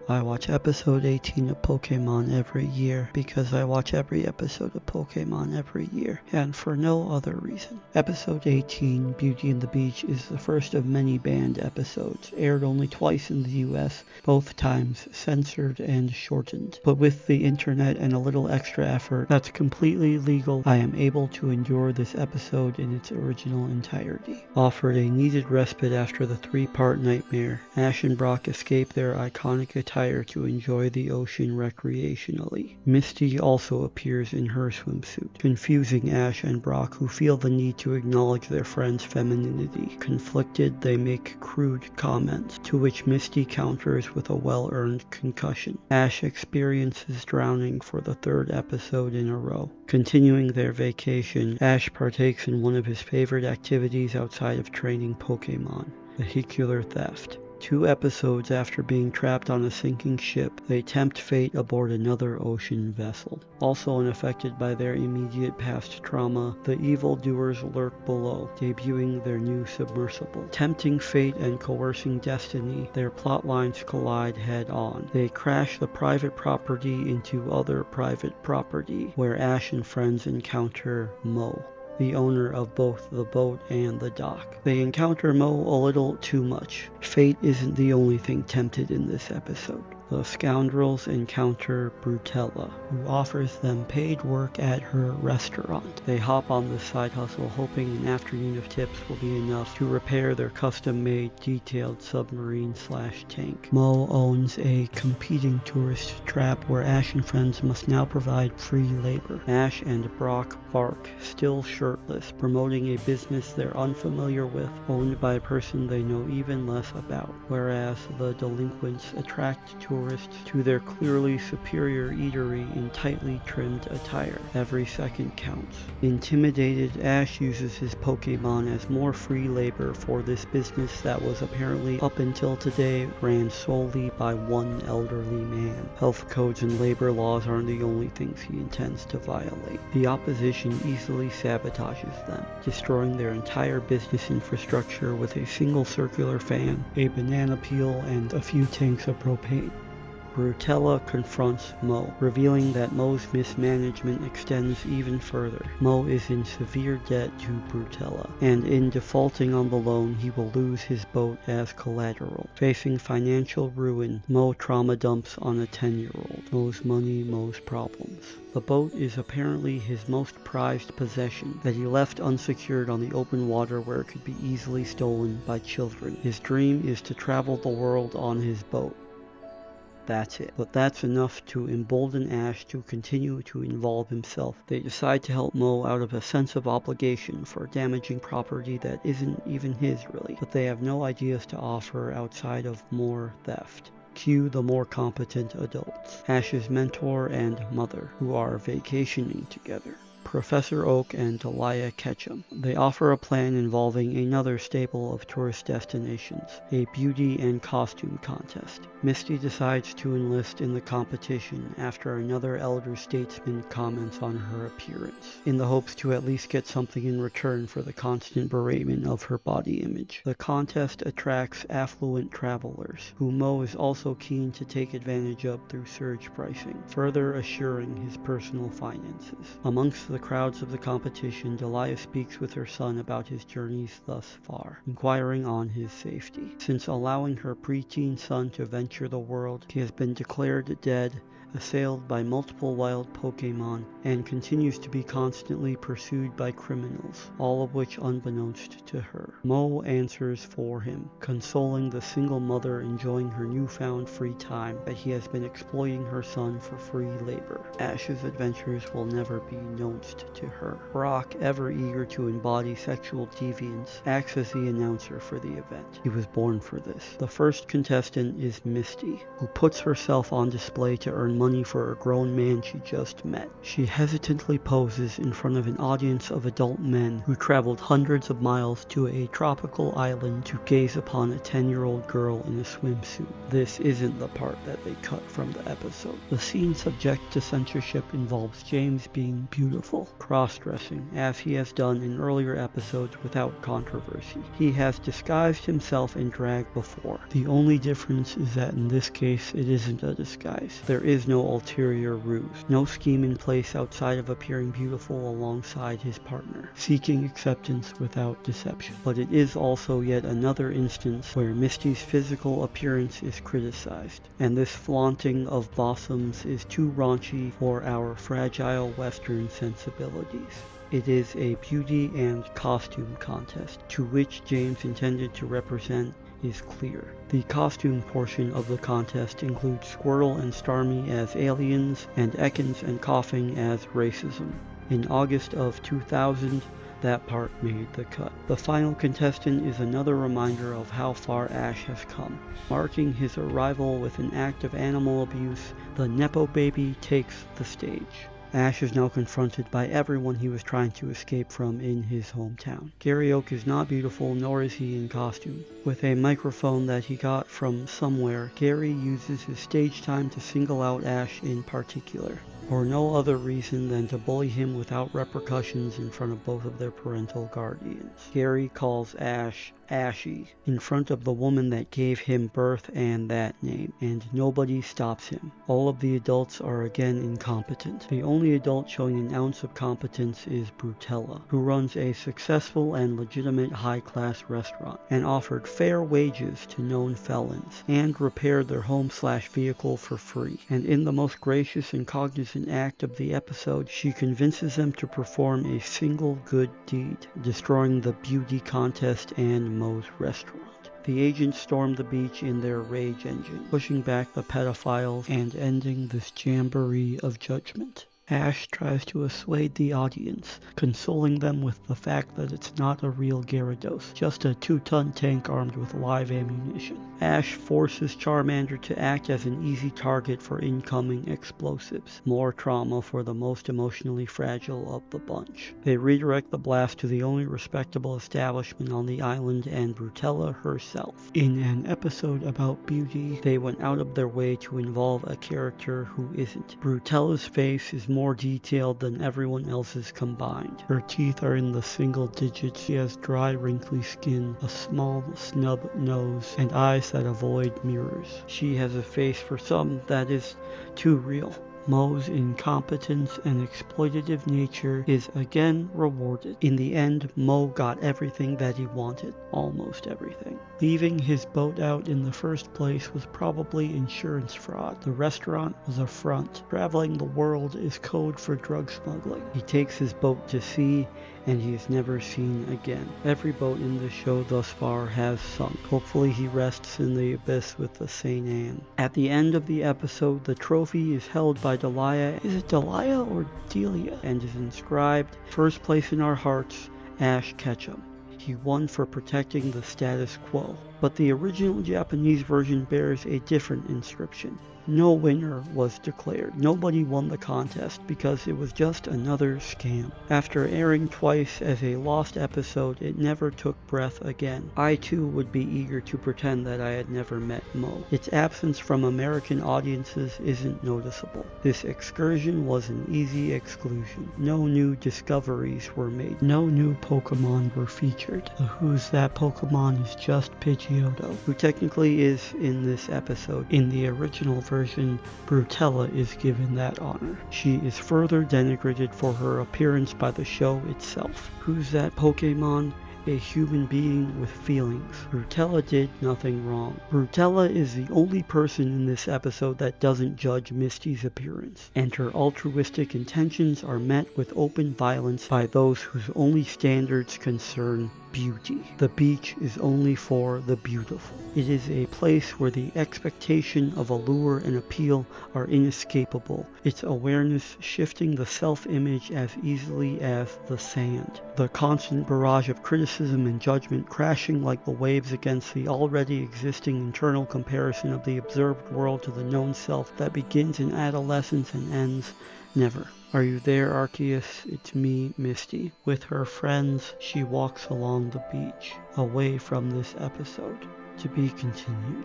I watch episode 18 of Pokemon every year because I watch every episode of Pokemon every year, and for no other reason. Episode 18, Beauty and the Beach, is the first of many banned episodes, aired only twice in the US, both times censored and shortened. But with the internet and a little extra effort that's completely legal, I am able to endure this episode in its original entirety. Offered a needed respite after the three-part nightmare, Ash and Brock escape their iconic attire to enjoy the ocean recreationally. Misty also appears in her swimsuit, confusing Ash and Brock, who feel the need to acknowledge their friend's femininity. Conflicted, they make crude comments, to which Misty counters with a well-earned concussion. Ash experiences drowning for the third episode in a row. Continuing their vacation, Ash partakes in one of his favorite activities outside of training Pokemon, vehicular theft. 2 episodes after being trapped on a sinking ship, they tempt fate aboard another ocean vessel. Also unaffected by their immediate past trauma, the evildoers lurk below, debuting their new submersible. Tempting fate and coercing destiny, their plotlines collide head-on. They crash the private property into other private property, where Ash and friends encounter Mo, the owner of both the boat and the dock. They encounter Mo a little too much. Fate isn't the only thing tempted in this episode. The scoundrels encounter Brutella, who offers them paid work at her restaurant. They hop on this side hustle, hoping an afternoon of tips will be enough to repair their custom-made detailed submarine/tank. Mo owns a competing tourist trap where Ash and friends must now provide free labor. Ash and Brock bark, still shirtless, promoting a business they're unfamiliar with, owned by a person they know even less about, whereas the delinquents attract tourists to their clearly superior eatery in tightly trimmed attire. Every second counts. Intimidated, Ash uses his Pokemon as more free labor for this business that was apparently, up until today, ran solely by one elderly man. Health codes and labor laws aren't the only things he intends to violate. The opposition easily sabotages them, destroying their entire business infrastructure with a single circular fan, a banana peel, and a few tanks of propane. Brutella confronts Mo, revealing that Mo's mismanagement extends even further. Mo is in severe debt to Brutella, and in defaulting on the loan, he will lose his boat as collateral. Facing financial ruin, Mo trauma dumps on a 10-year-old. Mo's money, Mo's problems. The boat is apparently his most prized possession, that he left unsecured on the open water where it could be easily stolen by children. His dream is to travel the world on his boat. That's it. But that's enough to embolden Ash to continue to involve himself. They decide to help Mo out of a sense of obligation for damaging property that isn't even his, really. But they have no ideas to offer outside of more theft. Cue the more competent adults. Ash's mentor and mother, who are vacationing together. Professor Oak and Delia Ketchum. They offer a plan involving another staple of tourist destinations, a beauty and costume contest. Misty decides to enlist in the competition after another elder statesman comments on her appearance, in the hopes to at least get something in return for the constant beratement of her body image. The contest attracts affluent travelers, who Mo is also keen to take advantage of through surge pricing, further assuring his personal finances. Amongst the crowds of the competition, Delia speaks with her son about his journeys thus far, inquiring on his safety. Since allowing her preteen son to venture the world, he has been declared dead, assailed by multiple wild Pokemon, and continues to be constantly pursued by criminals, all of which unbeknownst to her. Mo answers for him, consoling the single mother enjoying her newfound free time that he has been exploiting her son for free labor. Ash's adventures will never be knownst to her. Brock, ever eager to embody sexual deviance, acts as the announcer for the event. He was born for this. The first contestant is Misty, who puts herself on display to earn demand money for a grown man she just met. She hesitantly poses in front of an audience of adult men who traveled hundreds of miles to a tropical island to gaze upon a 10-year-old girl in a swimsuit. This isn't the part that they cut from the episode. The scene subject to censorship involves James being beautiful, cross-dressing, as he has done in earlier episodes without controversy. He has disguised himself in drag before. The only difference is that in this case it isn't a disguise. There is no ulterior ruse, no scheme in place outside of appearing beautiful alongside his partner, seeking acceptance without deception. But it is also yet another instance where Misty's physical appearance is criticized, and this flaunting of bottoms is too raunchy for our fragile Western sensibilities. It is a beauty and costume contest, to which James intended to represent is clear. The costume portion of the contest includes Squirtle and Starmie as aliens and Ekans and Coughing as racism. In August of 2000, that part made the cut. The final contestant is another reminder of how far Ash has come. Marking his arrival with an act of animal abuse, the Nepo baby takes the stage. Ash is now confronted by everyone he was trying to escape from in his hometown. Gary Oak is not beautiful, nor is he in costume. With a microphone that he got from somewhere, Gary uses his stage time to single out Ash in particular, for no other reason than to bully him without repercussions in front of both of their parental guardians. Gary calls Ash Ashy in front of the woman that gave him birth and that name, and nobody stops him. All of the adults are again incompetent. The only adult showing an ounce of competence is Brutella, who runs a successful and legitimate high-class restaurant, and offered fair wages to known felons, and repaired their home/vehicle for free. And in the most gracious and cognizant act of the episode, she convinces them to perform a single good deed, destroying the beauty contest and Moe's restaurant. The agents storm the beach in their rage engine, pushing back the pedophiles and ending this jamboree of judgment. Ash tries to assuade the audience, consoling them with the fact that it's not a real Gyarados, just a 2-ton tank armed with live ammunition. Ash forces Charmander to act as an easy target for incoming explosives, more trauma for the most emotionally fragile of the bunch. They redirect the blast to the only respectable establishment on the island and Brutella herself. In an episode about beauty, they went out of their way to involve a character who isn't. Brutella's face is more detailed than everyone else's combined. Her teeth are in the single digits. She has dry, wrinkly skin, a small, snub nose, and eyes that avoid mirrors. She has a face for some that is too real. Moe's incompetence and exploitative nature is again rewarded. In the end, Moe got everything that he wanted, almost everything. Leaving his boat out in the first place was probably insurance fraud. The restaurant was a front. Traveling the world is code for drug smuggling. He takes his boat to sea, and he is never seen again. Every boat in the show thus far has sunk. Hopefully he rests in the abyss with the St. Anne. At the end of the episode, the trophy is held by Delia. Is it Delia or Delia? And is inscribed, "First place in our hearts, Ash Ketchum." He won for protecting the status quo. But the original Japanese version bears a different inscription. No winner was declared. Nobody won the contest because it was just another scam. After airing twice as a lost episode, it never took breath again. I too would be eager to pretend that I had never met Moe. Its absence from American audiences isn't noticeable. This excursion was an easy exclusion. No new discoveries were made. No new Pokemon were featured. The Who's That Pokemon is just Pidgeotto, who technically is in this episode. In the original version, Brutella is given that honor. She is further denigrated for her appearance by the show itself. Who's That Pokemon? A human being with feelings. Brutella did nothing wrong. Brutella is the only person in this episode that doesn't judge Misty's appearance, and her altruistic intentions are met with open violence by those whose only standards concern beauty. The beach is only for the beautiful. It is a place where the expectation of allure and appeal are inescapable, its awareness shifting the self-image as easily as the sand. The constant barrage of criticism and judgment crashing like the waves against the already existing internal comparison of the observed world to the known self that begins in adolescence and ends never. Are you there, Arceus? It's me, Misty. With her friends, she walks along the beach, away from this episode. To be continued.